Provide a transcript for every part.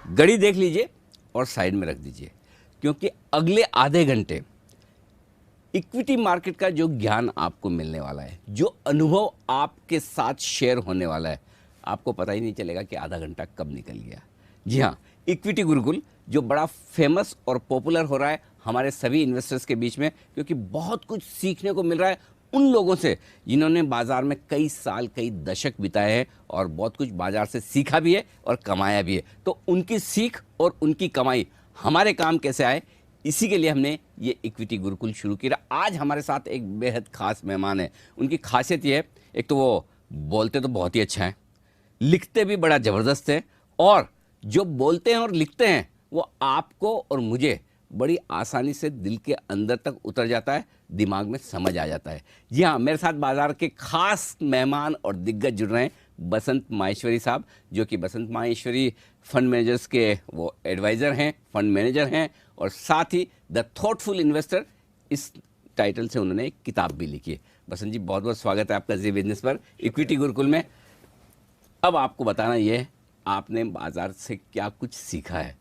घड़ी देख लीजिए और साइड में रख दीजिए, क्योंकि अगले आधे घंटे इक्विटी मार्केट का जो ज्ञान आपको मिलने वाला है, जो अनुभव आपके साथ शेयर होने वाला है, आपको पता ही नहीं चलेगा कि आधा घंटा कब निकल गया। जी हाँ, इक्विटी गुरुकुल जो बड़ा फेमस और पॉपुलर हो रहा है हमारे सभी इन्वेस्टर्स के बीच में, क्योंकि बहुत कुछ सीखने को मिल रहा है उन लोगों से जिन्होंने बाजार में कई साल कई दशक बिताए हैं और बहुत कुछ बाजार से सीखा भी है और कमाया भी है। तो उनकी सीख और उनकी कमाई हमारे काम कैसे आए, इसी के लिए हमने ये इक्विटी गुरुकुल शुरू किया। आज हमारे साथ एक बेहद खास मेहमान है। उनकी खासियत ये है, एक तो वो बोलते तो बहुत ही अच्छा है, लिखते भी बड़ा ज़बरदस्त है, और जो बोलते हैं और लिखते हैं वो आपको और मुझे बड़ी आसानी से दिल के अंदर तक उतर जाता है, दिमाग में समझ आ जाता है। जी हाँ, मेरे साथ बाजार के खास मेहमान और दिग्गज जुड़ रहे हैं, बसंत माहेश्वरी साहब, जो कि बसंत माहेश्वरी फंड मैनेजर्स के वो एडवाइज़र हैं, फंड मैनेजर हैं, और साथ ही द थॉटफुल इन्वेस्टर, इस टाइटल से उन्होंने एक किताब भी लिखी है। बसंत जी, बहुत बहुत स्वागत है आपका जी बिजनेस पर, इक्विटी गुरुकुल में। अब आपको बताना ये है, आपने बाजार से क्या कुछ सीखा है।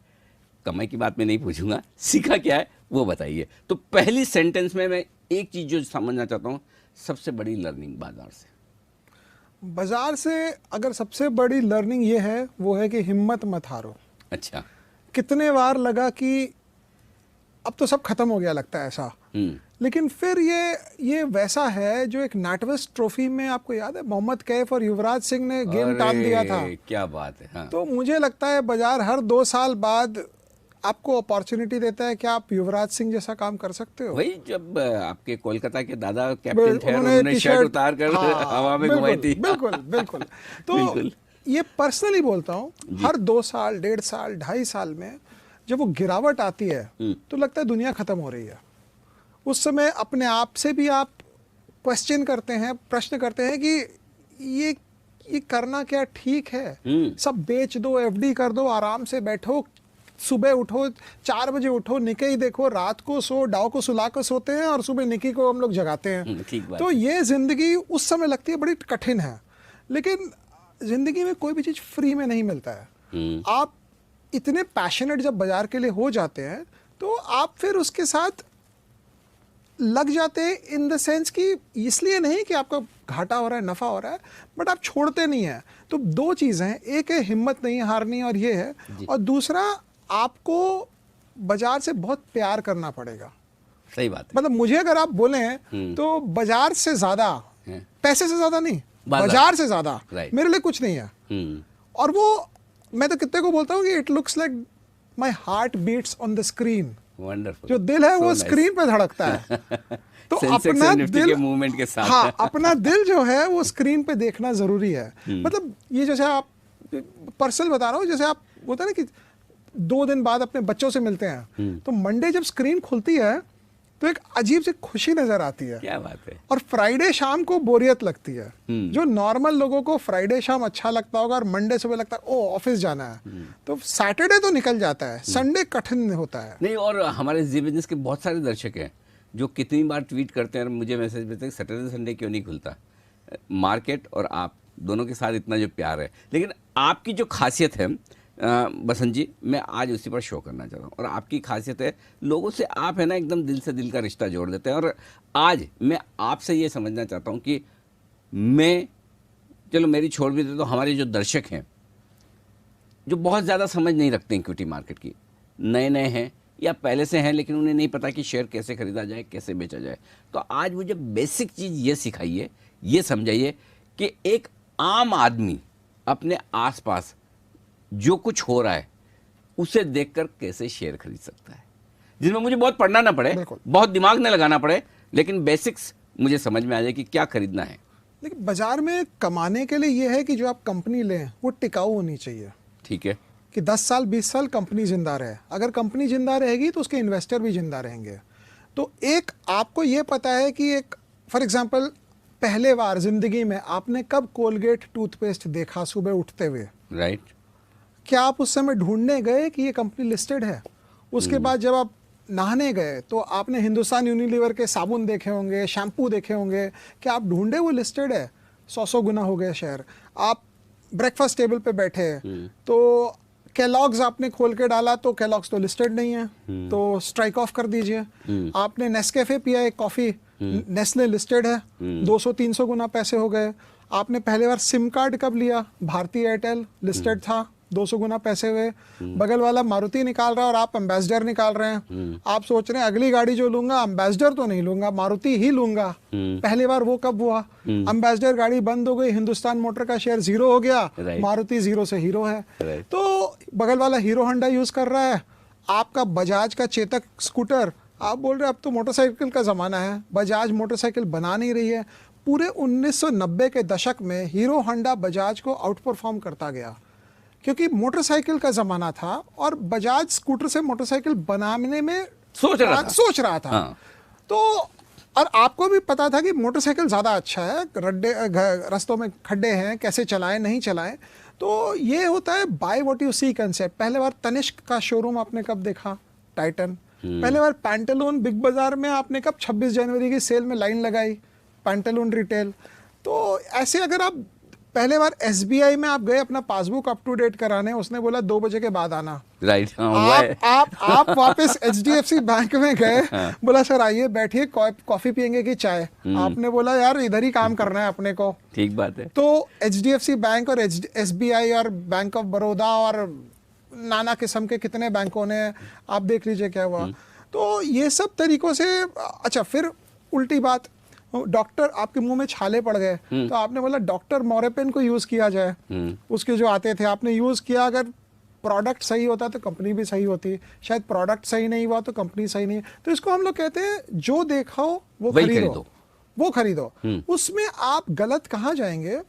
कमाई की बात मैं नहीं पूछूंगा, सीखा क्या है वो बताइए। तो पहली सेंटेंस में मैं एक चीज़ जो समझना चाहता हूँ, सबसे बड़ी लर्निंग बाजार से अगर सबसे बड़ी लर्निंग ये है, वो है कि हिम्मत मत हारो। अच्छा। कितने बार लगा कि अब तो सब खत्म हो गया, लगता है ऐसा, लेकिन फिर ये वैसा है जो एक नाटवेस्ट ट्रॉफी में, आपको याद है, मोहम्मद कैफ और युवराज सिंह ने गेम टाल दिया था। क्या बात है। हाँ। तो मुझे लगता है बाजार हर 2 साल बाद आपको अपॉर्चुनिटी देता है कि आप युवराज सिंह जैसा काम कर सकते हो। वही जब आपके कोलकाता के दादा कैप्टन थे, उन्होंने उन्होंने शर्ट उतार कर हवा में घुमाई थी। बिल्कुल बिल्कुल। तो बिल्कुल। ये पर्सनली बोलता हूँ, हर 2 साल, 1.5 साल, 2.5 साल में जब वो गिरावट आती है तो लगता है दुनिया खत्म हो रही है। उस समय अपने आप से भी आप क्वेश्चन करते हैं, प्रश्न करते हैं कि ये करना क्या ठीक है। सब बेच दो, एफडी कर दो, आराम से बैठो, सुबह उठो, 4 बजे उठो, निकी देखो, रात को सो, डाव को सुला कर सोते हैं और सुबह निकी को हम लोग जगाते हैं। ठीक बात तो ये जिंदगी उस समय लगती है बड़ी कठिन है, लेकिन जिंदगी में कोई भी चीज फ्री में नहीं मिलता है। आप इतने पैशनेट जब बाजार के लिए हो जाते हैं तो आप फिर उसके साथ लग जाते हैं, इन द सेंस कि इसलिए नहीं कि आपका घाटा हो रहा है, नफा हो रहा है, बट आप छोड़ते नहीं है। तो 2 चीजें हैं, एक है हिम्मत नहीं हारनी और ये है, और दूसरा आपको बाजार से बहुत प्यार करना पड़ेगा। सही बात है। मतलब मुझे अगर आप बोले हैं तो बाजार से ज्यादा, पैसे से ज्यादा नहीं, बाजार से ज्यादा मेरे लिए कुछ नहीं है। और वो मैं तो कितने को बोलता हूँ कि it looks like my heart beats on the screen. Wonderful. जो दिल है वो स्क्रीन पे धड़कता है। तो अपना दिल के मूवमेंट के साथ, हाँ, अपना दिल जो है वो स्क्रीन पे देखना जरूरी है। मतलब ये जैसे आप पर्सनल बता रहा हूँ, जैसे आप होता है ना कि 2 दिन बाद अपने बच्चों से मिलते हैं, तो मंडे जब स्क्रीन खुलती है तो एक अजीब सी खुशी नजर आती है। क्या बात है। और फ्राइडे शाम को बोरियत लगती है। जो नॉर्मल लोगों को फ्राइडे शाम अच्छा लगता होगा और मंडे सुबह लगता है ओ ऑफिस जाना है, तो सैटरडे तो निकल जाता है, संडे कठिन होता है। नहीं, और हमारे जी बिजनेस के बहुत सारे दर्शक हैं जो कितनी बार ट्वीट करते हैं और मुझे मैसेज भेजते हैं, सैटरडे संडे क्यों नहीं खुलता। मार्केट और आप दोनों के साथ इतना जो प्यार है, लेकिन आपकी जो खासियत है बसंत जी, मैं आज उसी पर शो करना चाहता हूँ। और आपकी खासियत है, लोगों से आप है ना एकदम दिल से दिल का रिश्ता जोड़ देते हैं। और आज मैं आपसे ये समझना चाहता हूँ कि मैं, चलो मेरी छोड़ भी दे, तो हमारे जो दर्शक हैं जो बहुत ज़्यादा समझ नहीं रखते इक्विटी मार्केट की, नए नए हैं या पहले से हैं, लेकिन उन्हें नहीं पता कि शेयर कैसे खरीदा जाए, कैसे बेचा जाए, तो आज मुझे बेसिक चीज़ ये सिखाइए, ये समझाइए कि एक आम आदमी अपने आसपास जो कुछ हो रहा है उसे देखकर कैसे शेयर खरीद सकता है, जिसमें मुझे बहुत पढ़ना ना पड़े, बहुत दिमाग न लगाना पड़े, लेकिन बेसिक्स मुझे समझ में आ जाए कि क्या खरीदना है। लेकिन बाजार में कमाने के लिए ये है कि जो आप कंपनी लें वो टिकाऊ होनी चाहिए। ठीक है, कि 10 साल 20 साल कंपनी जिंदा रहे। अगर कंपनी जिंदा रहेगी तो उसके इन्वेस्टर भी जिंदा रहेंगे। तो एक आपको ये पता है कि एक फॉर एग्जांपल पहले बार जिंदगी में आपने कब कोलगेट टूथपेस्ट देखा सुबह उठते हुए, राइट? क्या आप उस समय ढूंढने गए कि ये कंपनी लिस्टेड है? उसके बाद जब आप नहाने गए तो आपने हिंदुस्तान यूनिलीवर के साबुन देखे होंगे, शैम्पू देखे होंगे, क्या आप ढूंढे वो लिस्टेड है? 100 गुना हो गए शेयर। आप ब्रेकफास्ट टेबल पे बैठे तो केलॉग्स आपने खोल के डाला तो केलॉग्स तो लिस्टेड नहीं है, तो स्ट्राइक ऑफ कर दीजिए। आपने नेस्कैफे पिया एक कॉफी, नेस्ले लिस्टेड है, 200-300 गुना पैसे हो गए। आपने पहली बार सिम कार्ड कब लिया, भारतीय एयरटेल लिस्टेड था, 200 गुना पैसे हुए। बगल वाला मारुति निकाल रहा है और आप एम्बेसडर निकाल रहे हैं। आप सोच रहे हैं अगली गाड़ी जो लूंगा एम्बेसडर तो नहीं लूंगा, मारुति ही लूंगा। पहली बार वो कब हुआ, एम्बेसडर गाड़ी बंद हो गई, हिंदुस्तान मोटर का शेयर 0 हो गया, मारुति 0 से हीरो है। तो बगल वाला हीरो होंडा यूज कर रहा है, आपका बजाज का चेतक स्कूटर, आप बोल रहे हैं अब तो मोटरसाइकिल का जमाना है, बजाज मोटरसाइकिल बना नहीं रही है। पूरे 1990 के दशक में हीरो होंडा बजाज को आउट परफॉर्म करता गया, क्योंकि मोटरसाइकिल का जमाना था और बजाज स्कूटर से मोटरसाइकिल बनाने में सोच रहा था। हाँ। तो और आपको भी पता था कि मोटरसाइकिल ज़्यादा अच्छा है, रास्तों में खड्डे हैं, कैसे चलाएं नहीं चलाएं। तो ये होता है buy what you see concept. पहले बार तनिष्क का शोरूम आपने कब देखा, टाइटन। पहले बार पैंटालून बिग बाजार में आपने कब 26 जनवरी की सेल में लाइन लगाई, पैंटालून रिटेल। तो ऐसे अगर आप पहले बार SBI में आप गए अपना पासबुक अप टू डेट कराने, उसने बोला 2 बजे के बाद आना, राइट। आप वापस HDFC बैंक में गए, बोला सर आइए बैठिए, कॉफी पियेंगे कि चाय, आपने बोला यार इधर ही काम करना है अपने को। ठीक बात है। तो HDFC बैंक और SBI और बैंक ऑफ बड़ौदा और नाना किस्म के कितने बैंकों ने, आप देख लीजिए क्या हुआ। तो ये सब तरीकों से। अच्छा, फिर उल्टी बात, डॉक्टर आपके मुंह में छाले पड़ गए तो आपने बोला डॉक्टर मोरेपेन को यूज किया जाए, उसके जो आते थे आपने यूज किया। अगर प्रोडक्ट सही होता तो कंपनी भी सही होती, शायद प्रोडक्ट सही नहीं हुआ तो कंपनी सही नहीं। तो इसको हम लोग कहते हैं जो देखा हो वो खरीदो, वो खरीदो। उसमें आप गलत कहाँ जाएंगे,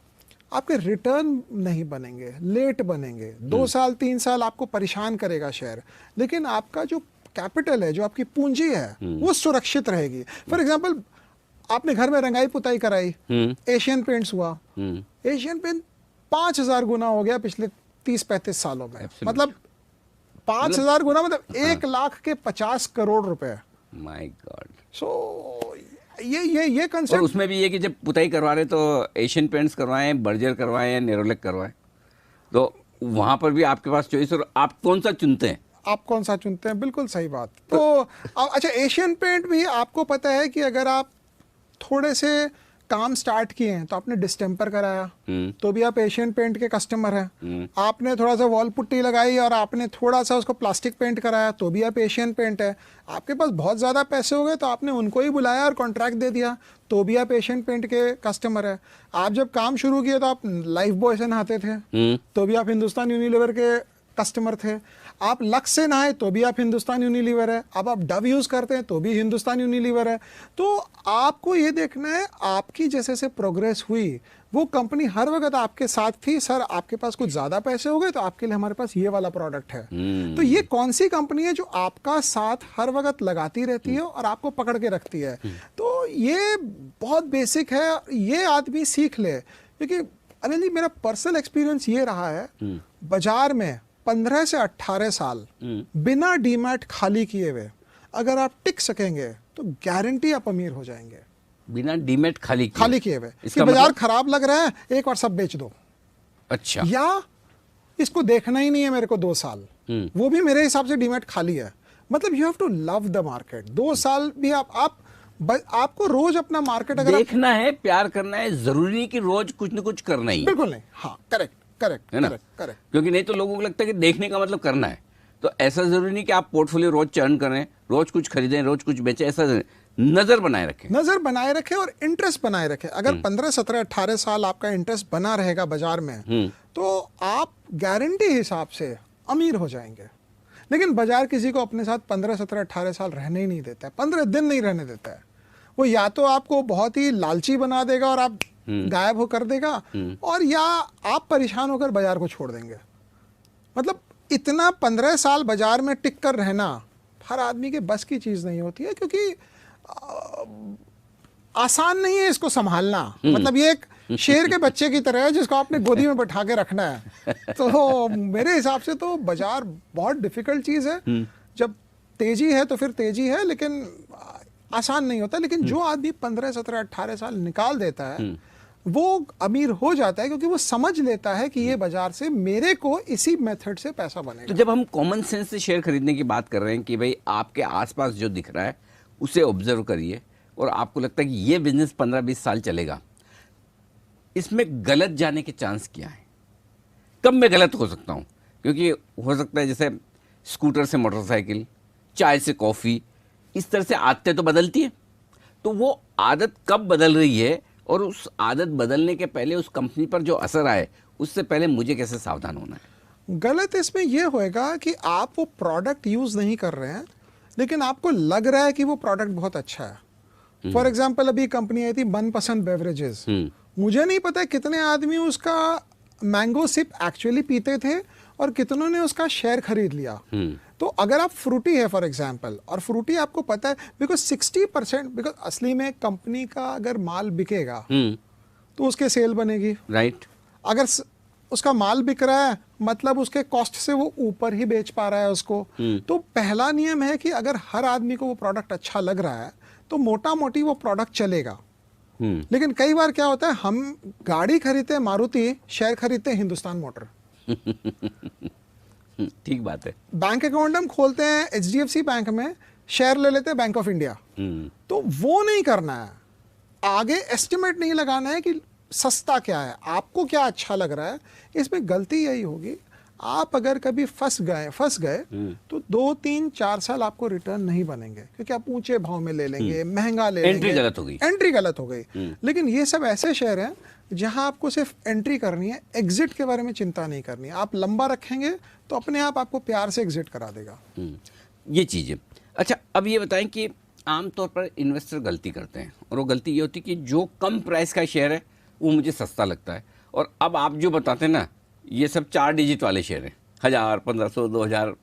आपके रिटर्न नहीं बनेंगे, लेट बनेंगे, 2 साल 3 साल आपको परेशान करेगा शेयर, लेकिन आपका जो कैपिटल है, जो आपकी पूंजी है, वो सुरक्षित रहेगी। फॉर एग्जाम्पल आपने घर में रंगाई पुताई कराई, एशियन पेंट्स हुआ, एशियन पेंट 5000 गुना हो गया पिछले 30-35 सालों में। मतलब 5000 गुना, मतलब 1 लाख के 50 करोड़ रुपए। My God. सो ये कंसेप्ट। और उसमें भी ये कि जब पुताई करवा रहे तो एशियन पेंट्स करवाएं, बर्जर करवाएं या नेरोलेक करवाएं, तो वहां पर भी आपके पास चॉइस, और आप कौन सा चुनते हैं, आप कौन सा चुनते हैं, बिल्कुल सही बात। तो अच्छा, एशियन पेंट भी आपको पता है कि अगर आप थोड़े से काम स्टार्ट किए हैं तो आपने डिस्टेम्पर कराया तो भी आप एशियन पेंट के कस्टमर हैं। आपने थोड़ा सा वॉल पुट्टी लगाई और आपने थोड़ा सा उसको प्लास्टिक पेंट कराया तो भी आप एशियन पेंट है। आपके पास बहुत ज़्यादा पैसे हो गए तो आपने उनको ही बुलाया और कॉन्ट्रैक्ट दे दिया तो भी आप एशियन पेंट के कस्टमर है। आप जब काम शुरू किए तो आप लाइफ बॉय से नहाते थे तो भी आप हिंदुस्तान यूनिलीवर के कस्टमर थे। आप लक्स से नहाए तो भी आप हिंदुस्तान यूनिलीवर है। अब आप डव यूज़ करते हैं तो भी हिंदुस्तान यूनिलीवर है। तो आपको ये देखना है आपकी जैसे से प्रोग्रेस हुई वो कंपनी हर वक्त आपके साथ थी। सर आपके पास कुछ ज़्यादा पैसे हो गए तो आपके लिए हमारे पास ये वाला प्रोडक्ट है। तो ये कौन सी कंपनी है जो आपका साथ हर वक्त लगाती रहती है और आपको पकड़ के रखती है। तो ये बहुत बेसिक है, ये आदमी सीख ले। क्योंकि अनिल जी मेरा पर्सनल एक्सपीरियंस ये रहा है, बाजार में 15 से 18 साल बिना डीमैट खाली किए हुए अगर आप टिक सकेंगे तो गारंटी आप अमीर हो जाएंगे। बिना डीमैट खाली किए हुए कि बाजार खराब लग रहा है एक बार सब बेच दो। अच्छा, या इसको देखना ही नहीं है मेरे को 2 साल, वो भी मेरे हिसाब से डीमैट खाली है। मतलब you have to love the market. 2 साल भी आपको रोज अपना मार्केट अगर देखना है, प्यार करना है, जरूरी नहीं कि रोज कुछ न कुछ करना ही। बिल्कुल नहीं। हाँ, करेक्ट है ना, करेक्ट। क्योंकि नहीं तो लोगों को लगता है कि देखने का मतलब करना है। तो ऐसा जरूरी नहीं कि आप पोर्टफोलियो रोज चर्न करें, रोज कुछ खरीदें, रोज कुछ बेचें। ऐसा नजर बनाए रखें और इंटरेस्ट बनाए रखें। अगर 15, 17, 18 साल आपका इंटरेस्ट बना रहेगा बाजार में तो आप गारंटी हिसाब से अमीर हो जाएंगे। लेकिन बाजार किसी को अपने साथ 15, 17, 18 साल रहने ही नहीं देता है, 15 दिन नहीं रहने देता है। वो या तो आपको बहुत ही लालची बना देगा और आप गायब हो कर देगा, और या आप परेशान होकर बाजार को छोड़ देंगे। मतलब इतना 15 साल बाजार में टिक कर रहना हर आदमी के बस की चीज नहीं होती है, क्योंकि आसान नहीं है इसको संभालना। मतलब ये एक शेर के बच्चे की तरह है जिसको आपने गोदी में बैठा के रखना है। तो मेरे हिसाब से तो बाजार बहुत डिफिकल्ट चीज है। जब तेजी है तो फिर तेजी है, लेकिन आसान नहीं होता। लेकिन जो आदमी 15, 17, 18 साल निकाल देता है वो अमीर हो जाता है क्योंकि वो समझ लेता है कि ये बाजार से मेरे को इसी मेथड से पैसा तो बनेगा। जब हम कॉमन सेंस से शेयर खरीदने की बात कर रहे हैं कि भाई आपके आसपास जो दिख रहा है उसे ऑब्जर्व करिए और आपको लगता है कि ये बिजनेस 15-20 साल चलेगा, इसमें गलत जाने के चांस क्या है? कब मैं गलत हो सकता हूँ? क्योंकि हो सकता है जैसे स्कूटर से मोटरसाइकिल, चाय से कॉफ़ी, इस तरह से आदतें तो बदलती हैं, तो वो आदत कब बदल रही है और उस आदत बदलने के पहले उस कंपनी पर जो असर आए उससे पहले मुझे कैसे सावधान होना है? गलत इसमें यह होएगा कि आप वो प्रोडक्ट यूज़ नहीं कर रहे हैं लेकिन आपको लग रहा है कि वो प्रोडक्ट बहुत अच्छा है। फॉर एग्जाम्पल अभी कंपनी आई थी मनपसंद बेवरेजेस, मुझे नहीं पता कितने आदमी उसका मैंगो सिप एक्चुअली पीते थे और कितनों ने उसका शेयर खरीद लिया। तो अगर आप फ्रूटी है फॉर एग्जांपल, और फ्रूटी आपको पता है बिकॉज 60%, बिकॉज असली में कंपनी का अगर माल बिकेगा तो उसके सेल बनेगी, राइट। अगर उसका माल बिक रहा है मतलब उसके कॉस्ट से वो ऊपर ही बेच पा रहा है उसको। तो पहला नियम है कि अगर हर आदमी को वो प्रोडक्ट अच्छा लग रहा है तो मोटा मोटी वो प्रोडक्ट चलेगा। लेकिन कई बार क्या होता है, हम गाड़ी खरीदते हैं मारुति, शेयर खरीदते हैं हिंदुस्तान मोटर। ठीक बात है। बैंक अकाउंट हम खोलते हैं HDFC बैंक में, शेयर ले लेते हैं बैंक ऑफ इंडिया। तो वो नहीं करना है, आगे एस्टिमेट नहीं लगाना है कि सस्ता क्या है, आपको क्या अच्छा लग रहा है। इसमें गलती यही होगी, आप अगर कभी फंस गए तो 2-3-4 साल आपको रिटर्न नहीं बनेंगे क्योंकि आप ऊंचे भाव में ले लेंगे, महंगा ले लेंगे, एंट्री गलत हो गई। लेकिन ये सब ऐसे शेयर हैं जहां आपको सिर्फ एंट्री करनी है, एग्जिट के बारे में चिंता नहीं करनी है। आप लंबा रखेंगे तो अपने आप आपको प्यार से एग्जिट करा देगा। ये चीज़ है। अच्छा, अब ये बताएं कि आमतौर पर इन्वेस्टर गलती करते हैं और वो गलती ये होती है कि जो कम प्राइस का शेयर है वो मुझे सस्ता लगता है, और अब आप जो बताते हैं ना ये सब 4 डिजिट वाले शेयर हैं, 1000, 1500, 2000,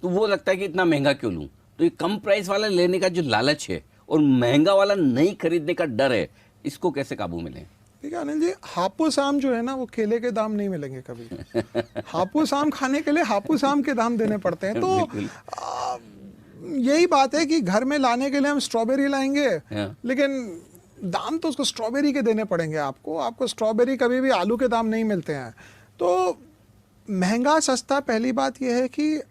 तो वो लगता है कि इतना महंगा क्यों लूँ। तो ये कम प्राइस वाला लेने का जो लालच है और महंगा वाला नहीं खरीदने का डर है, इसको कैसे काबू में लें? ठीक है अनिल जी, हापुस आम जो है ना वो केले के दाम नहीं मिलेंगे कभी। हापुस आम खाने के लिए हापुस आम के दाम देने पड़ते हैं। तो यही बात है कि घर में लाने के लिए हम स्ट्रॉबेरी लाएंगे लेकिन दाम तो उसको स्ट्रॉबेरी के देने पड़ेंगे आपको स्ट्रॉबेरी कभी भी आलू के दाम नहीं मिलते हैं। तो महंगा सस्ता, पहली बात यह है कि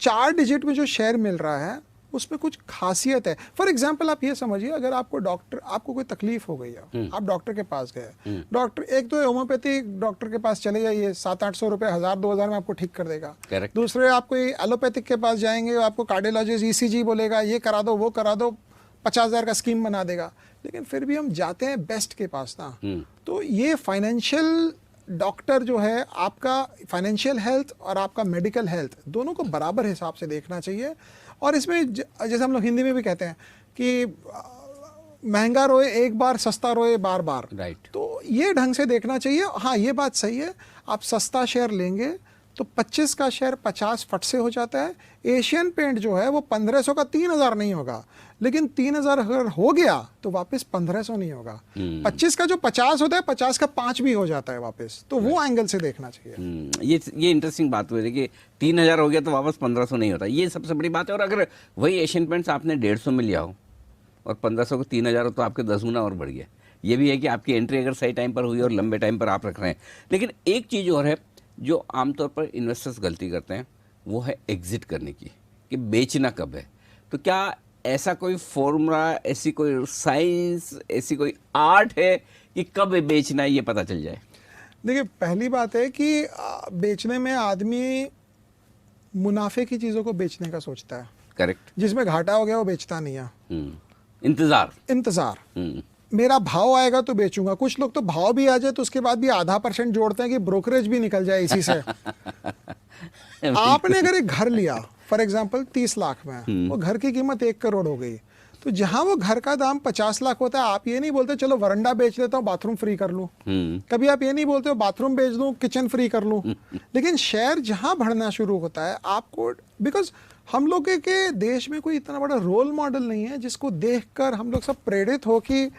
4 डिजिट में जो शेयर मिल रहा है उसमें कुछ खासियत है। फॉर एग्जाम्पल आप ये समझिए, अगर आपको कोई तकलीफ हो गई है, आप डॉक्टर के पास गए, डॉक्टर एक तो होम्योपैथिक डॉक्टर के पास चले जाइए, 700-800 रुपये, 1000-2000 में आपको ठीक कर देगा। दूसरे आप कोई एलोपैथिक के पास जाएंगे, आपको कार्डियोलॉजिस्ट ECG बोलेगा, ये करा दो वो करा दो, 50,000 का स्कीम बना देगा। लेकिन फिर भी हम जाते हैं बेस्ट के पास ना। तो ये फाइनेंशियल डॉक्टर जो है, आपका फाइनेंशियल हेल्थ और आपका मेडिकल हेल्थ दोनों को बराबर हिसाब से देखना चाहिए। और इसमें जैसे हम लोग हिंदी में भी कहते हैं कि महंगा रोए एक बार, सस्ता रोए बार बार। राइट। तो ये ढंग से देखना चाहिए। हाँ, ये बात सही है, आप सस्ता शेयर लेंगे तो 25 का शेयर 50 फट से हो जाता है। एशियन पेंट जो है वो 1500 का 3000 नहीं होगा, लेकिन 3000 अगर हो गया तो वापस 1500 नहीं होगा। 25 का जो 50 होता है 50 का 5 भी हो जाता है वापस। तो वो एंगल से देखना चाहिए। ये इंटरेस्टिंग बात हुई कि 3000 हो गया तो वापस 1500 नहीं होता, ये सबसे बड़ी बात है। और अगर वही एशियन पेंट्स आपने 150 में लिया हो और 1500 को 3000 हो तो आपके 10 गुना और बढ़ गया। ये भी है कि आपकी एंट्री अगर सही टाइम पर हुई और लंबे टाइम पर आप रख रहे हैं। लेकिन एक चीज़ और है जो आमतौर पर इन्वेस्टर्स गलती करते हैं, वो है एग्जिट करने की, कि बेचना कब है। तो क्या ऐसा कोई फॉर्मूला, ऐसी कोई साइंस, ऐसी कोई आर्ट है कि कब बेचना है ये पता चल जाए? देखिए, पहली बात है कि बेचने में आदमी मुनाफे की चीज़ों को बेचने का सोचता है। करेक्ट। जिसमें घाटा हो गया वो बेचता नहीं है। इंतज़ार मेरा भाव आएगा तो बेचूंगा। कुछ लोग तो भाव भी आ जाए तो उसके बाद भी आधा % जोड़ते हैं कि ब्रोकरेज भी निकल जाए इसी से। आपने अगर एक घर लिया फॉर एग्जांपल 30 लाख में, वो घर की कीमत 1 करोड़ हो गई, तो जहां वो घर का दाम 50 लाख होता है, आप ये नहीं बोलते चलो वरंडा बेच लेता हूँ बाथरूम फ्री कर लूँ। कभी आप ये नहीं बोलते हो बाथरूम बेच दूँ किचन फ्री कर लूँ। लेकिन शेयर जहां बढ़ना शुरू होता है आपको, बिकॉज हम लोग के देश में कोई इतना बड़ा रोल मॉडल नहीं है जिसको देखकर हम लोग सब प्रेरित हो कि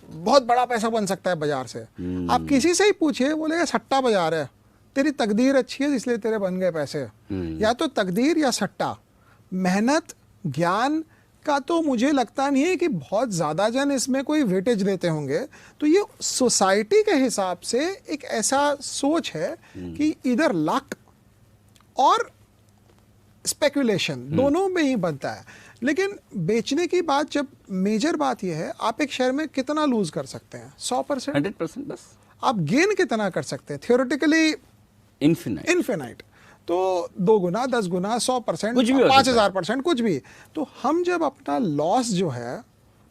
बहुत बड़ा पैसा बन सकता है बाजार से। आप किसी से ही पूछिए, बोलेगा सट्टा बाजार है, तेरी तकदीर अच्छी है इसलिए तेरे बन गए पैसे। या तो तकदीर या सट्टा। मेहनत, ज्ञान, का तो मुझे लगता नहीं है कि बहुत ज़्यादा जन इसमें कोई वेटेज देते होंगे। तो ये सोसाइटी के हिसाब से एक ऐसा सोच है कि इधर लक और स्पेकुलेशन दोनों में ही बनता है। लेकिन बेचने की बात, जब मेजर बात यह है, आप एक शेयर में कितना लूज कर सकते हैं? 100%, 100% बस। आप गेन कितना कर सकते हैं? Theoretically infinite. तो 2 गुना, 10 गुना, 100%, 5000%, कुछ भी। तो हम जब अपना लॉस जो है,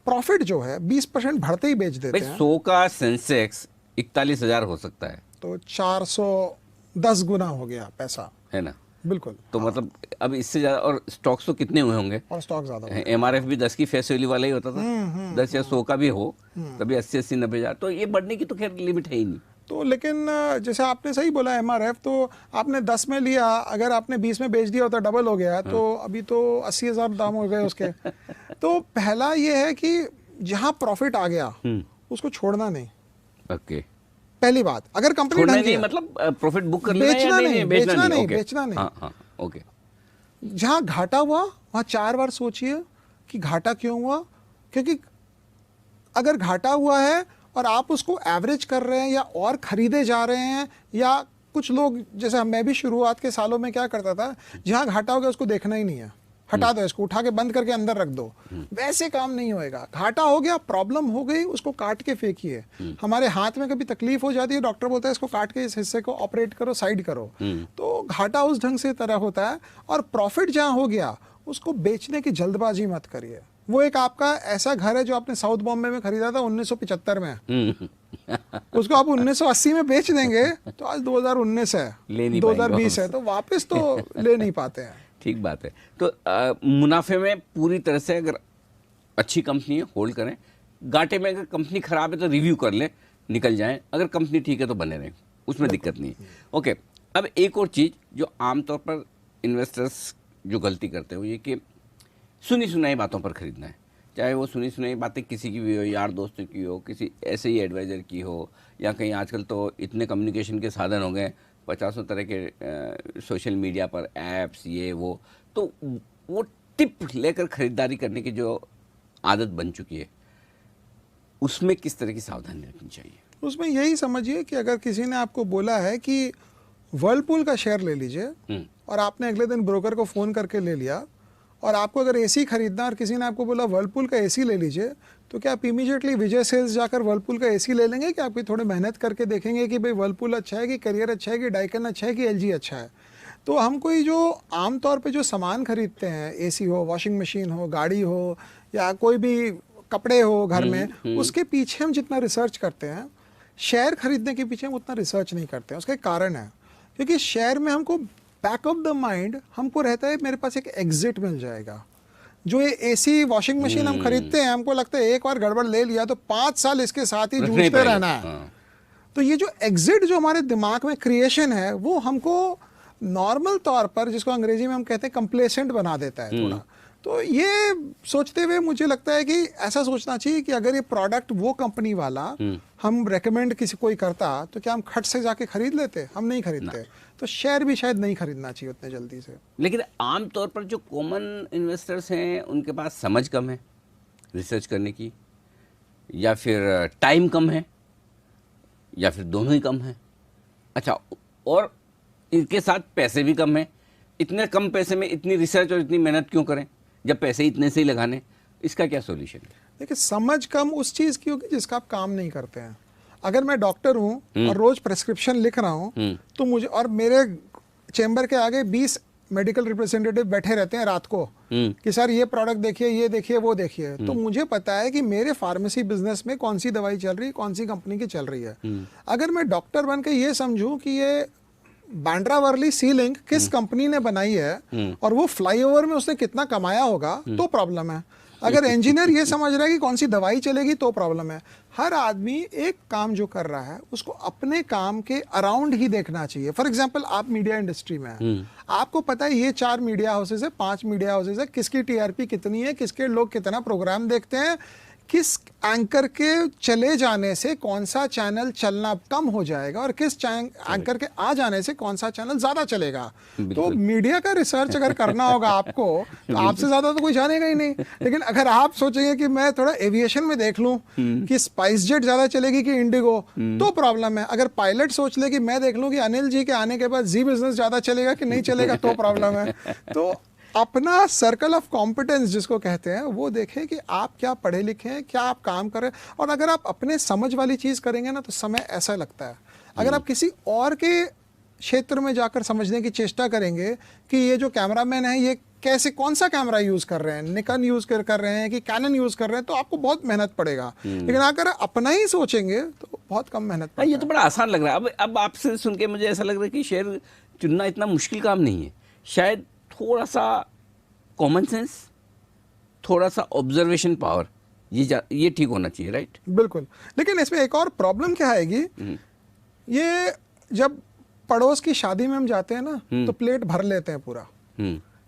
प्रॉफिट जो है 20% बढ़ते ही बेच देते हैं। 100 का सेंसेक्स 41,000 हो सकता है, तो 410 गुना हो गया पैसा, है ना? बिल्कुल। तो मतलब अब इससे ज्यादा, और स्टॉक्स तो कितने हुए होंगे? और स्टॉक ज्यादा हो गया। MRF भी 10 की फेस वैल्यू वाला ही होता था, 10 या 100 का भी हो, तभी 80-80, 90,000। तो ये बढ़ने की तो खैर लिमिट है ही नहीं। तो लेकिन जैसे आपने सही बोला MRF, तो आपने 10 में लिया, अगर आपने 20 में बेच दिया होता डबल हो गया, तो अभी तो 80,000 दाम हो गए उसके। तो पहला ये है कि जहां प्रॉफिट आ गया उसको छोड़ना नहीं। ओके, पहली बात, अगर कंपनी नहीं, मतलब प्रॉफिट बुक कर लेना है या नहीं? बेचना नहीं, ओके। बेचना नहीं। हाँ, ओके। जहां घाटा हुआ वहां 4 बार सोचिए कि घाटा क्यों हुआ। क्योंकि अगर घाटा हुआ है और आप उसको एवरेज कर रहे हैं या और खरीदे जा रहे हैं, या कुछ लोग, जैसे मैं भी शुरुआत के सालों में क्या करता था, जहां घाटा हो गया उसको देखना ही नहीं है, हटा दो इसको, उठा के बंद करके अंदर रख दो। वैसे काम नहीं होएगा। घाटा हो गया, प्रॉब्लम हो गई, उसको काट के फेंकिए। हमारे हाथ में कभी तकलीफ हो जाती है, डॉक्टर बोलता है इसको काट के इस हिस्से को ऑपरेट करो, साइड करो। तो घाटा उस ढंग से तरह होता है। और प्रॉफिट जहां हो गया उसको बेचने की जल्दबाजी मत करिए। वो एक आपका ऐसा घर है जो आपने साउथ बॉम्बे में खरीदा था 1975 में, उसको आप 1980 में बेच देंगे तो आज 2019 है, 2020 है, तो वापस तो ले नहीं पाते हैं। ठीक बात है। तो मुनाफे में पूरी तरह से, अगर अच्छी कंपनी है होल्ड करें, घाटे में अगर कंपनी खराब है तो रिव्यू कर लें, निकल जाएं, अगर कंपनी ठीक है तो बने रहें, उसमें दिक्कत नहीं। ओके, अब एक और चीज़ जो आमतौर पर इन्वेस्टर्स जो गलती करते हो, ये कि सुनी सुनाई बातों पर खरीदना है। चाहे वो सुनी सुनाई बातें किसी की भी हो, यार दोस्तों की हो, किसी ऐसे ही एडवाइज़र की हो, या कहीं आजकल तो इतने कम्युनिकेशन के साधन हो गए, 50 तरह के सोशल मीडिया पर ऐप्स, ये वो, तो वो टिप लेकर खरीदारी करने की जो आदत बन चुकी है, उसमें किस तरह की सावधानी रखनी चाहिए? उसमें यही समझिए कि अगर किसी ने आपको बोला है कि वर्लपूल का शेयर ले लीजिए, और आपने अगले दिन ब्रोकर को फ़ोन करके ले लिया, और आपको अगर एसी खरीदना और किसी ने आपको बोला वर्लपूल का एसी ले लीजिए, तो क्या आप इमीडिएटली विजय सेल्स जाकर वर्लपूल का एसी ले लेंगे, कि आप थोड़े मेहनत करके देखेंगे कि भाई वर्लपूल अच्छा है, कि कैरियर अच्छा है, कि डाइकन अच्छा है, कि LG अच्छा है? तो हम कोई जो आमतौर पे जो सामान खरीदते हैं, एसी हो, वॉशिंग मशीन हो, गाड़ी हो, या कोई भी कपड़े हो घर में, उसके पीछे हम जितना रिसर्च करते हैं, शेयर खरीदने के पीछे हम उतना रिसर्च नहीं करते हैं। उसका एक कारण है, क्योंकि शेयर में हमको बैक ऑफ द माइंड हमको रहता है मेरे पास एक एग्जिट मिल जाएगा। जो ये एसी वॉशिंग मशीन हम खरीदते हैं, हमको लगता है एक बार गड़बड़ ले लिया तो 5 साल इसके साथ ही जूझते रहना है। तो ये जो एग्जिट जो हमारे दिमाग में क्रिएशन है, वो हमको नॉर्मल तौर पर, जिसको अंग्रेजी में हम कहते हैं कंप्लेसेंट बना देता है थोड़ा। तो ये सोचते हुए मुझे लगता है कि ऐसा सोचना चाहिए कि अगर ये प्रोडक्ट वो कंपनी वाला हम रेकमेंड किसी कोई करता, तो क्या हम खट से जाके खरीद लेते? हम नहीं खरीदते। तो शेयर भी शायद नहीं खरीदना चाहिए उतने जल्दी से। लेकिन आमतौर पर जो कॉमन इन्वेस्टर्स हैं, उनके पास समझ कम है रिसर्च करने की, या फिर टाइम कम है, या फिर दोनों ही कम है। अच्छा, और इनके साथ पैसे भी कम है। इतने कम पैसे में इतनी रिसर्च और इतनी मेहनत क्यों करें, जब पैसे इतने से ही लगाने? इसका क्या सॉल्यूशन है? देखिए, समझ कम उस चीज़ की होगी जिसका आप काम नहीं करते हैं। अगर मैं डॉक्टर हूँ और रोज प्रेस्क्रिप्शन लिख रहा हूँ, तो मुझे, और मेरे चेंबर के आगे 20 मेडिकल रिप्रेजेंटेटिव बैठे रहते हैं रात को कि सर ये प्रोडक्ट देखिए, ये देखिए, वो देखिए, तो मुझे पता है कि मेरे फार्मेसी बिजनेस में कौन सी दवाई चल रही है, कौन सी कंपनी की चल रही है। अगर मैं डॉक्टर बन के ये समझूं कि ये बांद्रा वर्ली सीलिंग किस कंपनी ने बनाई है और वो फ्लाईओवर में उसने कितना कमाया होगा, तो प्रॉब्लम है। अगर इंजीनियर ये समझ रहा है कि कौन सी दवाई चलेगी, तो प्रॉब्लम है। हर आदमी एक काम जो कर रहा है उसको अपने काम के अराउंड ही देखना चाहिए। फॉर एग्जांपल, आप मीडिया इंडस्ट्री में हैं, आपको पता है ये 4 मीडिया हाउसेज है, 5 मीडिया हाउसेज है, किसकी TRP कितनी है, किसके लोग कितना प्रोग्राम देखते हैं, किस एंकर के चले जाने से कौन सा चैनल चलना कम हो जाएगा और किस एंकर के आ जाने से कौन सा चैनल ज्यादा चलेगा। तो मीडिया का रिसर्च अगर करना होगा आपको तो आपसे ज्यादा तो कोई जानेगा ही नहीं। लेकिन अगर आप सोचेंगे कि मैं थोड़ा एविएशन में देख लूं कि स्पाइस जेट ज्यादा चलेगी कि इंडिगो, तो प्रॉब्लम है। अगर पायलट सोच ले कि मैं देख लूं कि अनिल जी के आने के बाद जी बिजनेस ज्यादा चलेगा कि नहीं चलेगा, तो प्रॉब्लम है। तो अपना सर्कल ऑफ कॉम्पिटेंस जिसको कहते हैं वो देखें कि आप क्या पढ़े लिखे हैं, क्या आप काम कर रहे हैं। और अगर आप अपने समझ वाली चीज़ करेंगे ना तो समय ऐसा लगता है। अगर आप किसी और के क्षेत्र में जाकर समझने की चेष्टा करेंगे कि ये जो कैमरामैन है ये कैसे कौन सा कैमरा यूज़ कर रहे हैं, निकॉन यूज़ कर रहे हैं कि कैनन यूज़ कर रहे हैं, तो आपको बहुत मेहनत पड़ेगा। लेकिन अगर अपना ही सोचेंगे तो बहुत कम मेहनत पड़ेगा। ये तो बड़ा आसान लग रहा है। अब आपसे सुन के मुझे ऐसा लग रहा है कि शेयर चुनना इतना मुश्किल काम नहीं है। शायद थोड़ा सा कॉमन सेंस, थोड़ा सा ऑब्जर्वेशन पावर, ये ठीक होना चाहिए, राइट? बिल्कुल। लेकिन इसमें एक और प्रॉब्लम क्या आएगी, ये जब पड़ोस की शादी में हम जाते हैं ना तो प्लेट भर लेते हैं पूरा,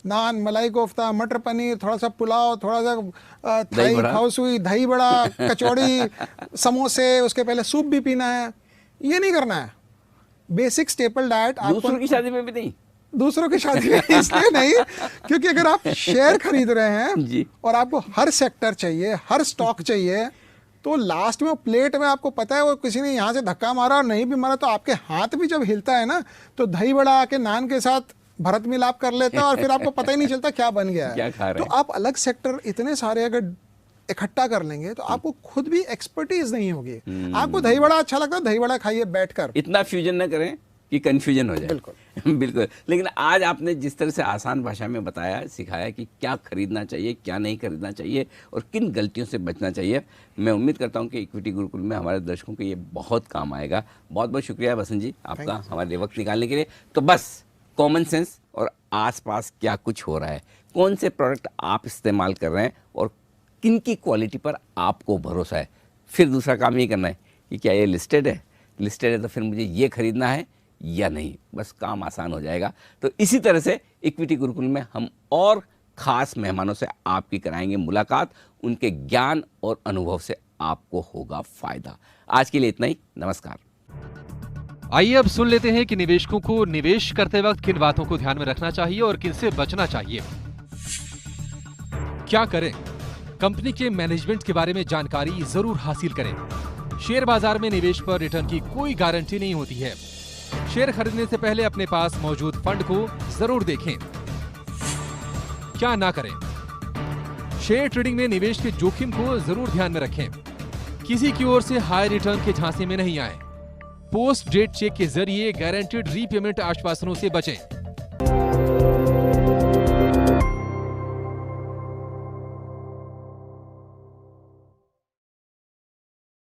नान, मलाई कोफ्ता, मटर पनीर, थोड़ा सा पुलाव, थोड़ा सा थाई खाउसुई, दही बड़ा, कचौड़ी, समोसे, उसके पहले सूप भी पीना है। ये नहीं करना है। बेसिक स्टेपल डाइट आपको दूसरों की शादी में भी नहीं, दूसरों की शादी में इसलिए नहीं क्योंकि अगर आप शेयर खरीद रहे हैं और आपको हर सेक्टर चाहिए, हर स्टॉक चाहिए, तो लास्ट में प्लेट में आपको पता है वो किसी ने यहाँ से धक्का मारा और नहीं भी मारा तो आपके हाथ भी जब हिलता है ना तो दही बड़ा आके नान के साथ भरत मिलाप कर लेता है और फिर आपको पता ही नहीं चलता क्या बन गया है। क्या खा रहे हैं। तो आप अलग सेक्टर इतने सारे अगर इकट्ठा कर लेंगे तो आपको खुद भी एक्सपर्टीज नहीं होगी। आपको दही बड़ा अच्छा लगता है, दही बड़ा खाइए बैठकर, इतना फ्यूजन न करें कि कंफ्यूजन हो जाए। बिल्कुल बिल्कुल। लेकिन आज आपने जिस तरह से आसान भाषा में बताया, सिखाया कि क्या खरीदना चाहिए, क्या नहीं खरीदना चाहिए और किन गलतियों से बचना चाहिए, मैं उम्मीद करता हूं कि इक्विटी गुरुकुल में हमारे दर्शकों को ये बहुत काम आएगा। बहुत बहुत शुक्रिया बसंत जी आपका हमारे लिए वक्त निकालने के लिए। तो बस कॉमन सेंस और आसपास क्या कुछ हो रहा है, कौन से प्रोडक्ट आप इस्तेमाल कर रहे हैं और किन की क्वालिटी पर आपको भरोसा है, फिर दूसरा काम ये करना है कि क्या ये लिस्टेड है तो फिर मुझे ये खरीदना है या नहीं, बस काम आसान हो जाएगा। तो इसी तरह से इक्विटी गुरुकुल में हम और ख़ास मेहमानों से आपकी कराएंगे मुलाकात, उनके ज्ञान और अनुभव से आपको होगा फ़ायदा। आज के लिए इतना ही, नमस्कार। आइए अब सुन लेते हैं कि निवेशकों को निवेश करते वक्त किन बातों को ध्यान में रखना चाहिए और किन से बचना चाहिए। क्या करें? कंपनी के मैनेजमेंट के बारे में जानकारी जरूर हासिल करें। शेयर बाजार में निवेश पर रिटर्न की कोई गारंटी नहीं होती है। शेयर खरीदने से पहले अपने पास मौजूद फंड को जरूर देखें। क्या ना करें? शेयर ट्रेडिंग में निवेश के जोखिम को जरूर ध्यान में रखें। किसी की ओर से हाई रिटर्न के झांसे में नहीं आए। पोस्ट डेट चेक के जरिए गारंटीड रीपेमेंट आश्वासनों से बचें।